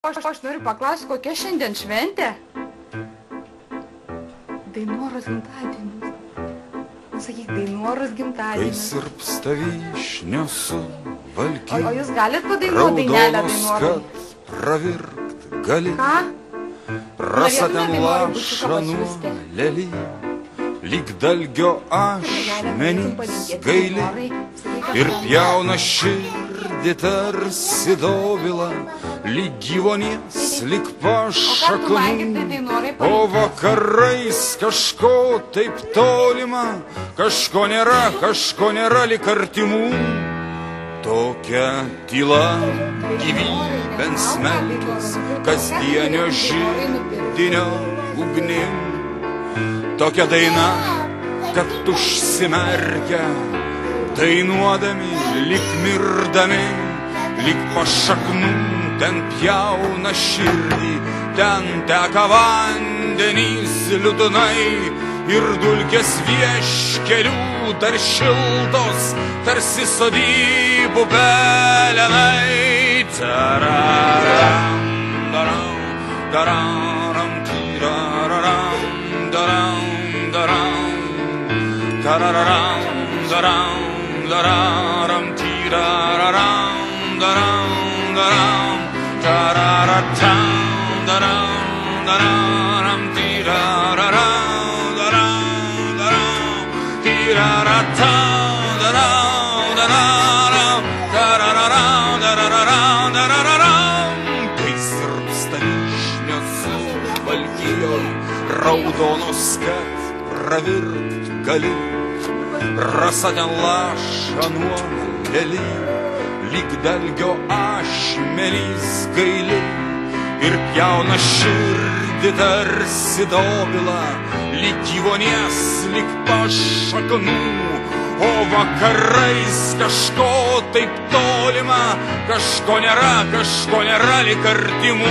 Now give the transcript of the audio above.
Aš noriu paklausti, kokia šiandien šventė? Dainoros gimtadienis. Sakyk, Dainoros gimtadienis. Kai sirpsta vyšnios suvalky, O jūs galit padainuoti dainelę raudonos, Dainorai? kad pravirkt gali. Ką? Rasa Norėtume ten Dainorai laša bučiuką nuo pasiųsti? lely, lyg dalgio ašmenys gaili ir pjauna širdį tarsi dobila, lyg gyvonies, lyg pašaknų. O vakarais kažko taip tolima, kažko nėra lyg artimų. Tokia tyla gyvybėn smelkis, kasdienio židinio ugnim. Tokia daina, kad užsimerkia, dainuodami, lyg mirdami, lyg pašaknų. Ten pjauna širdį, ten teka vandenys liūdnai ir dulkės vieškelių dar šiltos, tarsi sodybų pelenai. Tararam, daram, dararam, tiraram, daram, daram, tararam, daram, dararam, tiraram, daram, daram. Tararatam, daram, dararam, tirararam, daram, daram, tiraratam, daram, dararam, tarararam, darararam, darararam. Kai sirpsta vyšnios suvalkijoj, raudonos, kad pravirkt gali, rasa ten laša nuo lely, lyg dalgio ašmenys gaili ir pjauna širdį tarsi dobila, lyg gyvonies, lyg pašaknų. O vakarais kažko taip tolima, kažko nėra lyg artimų.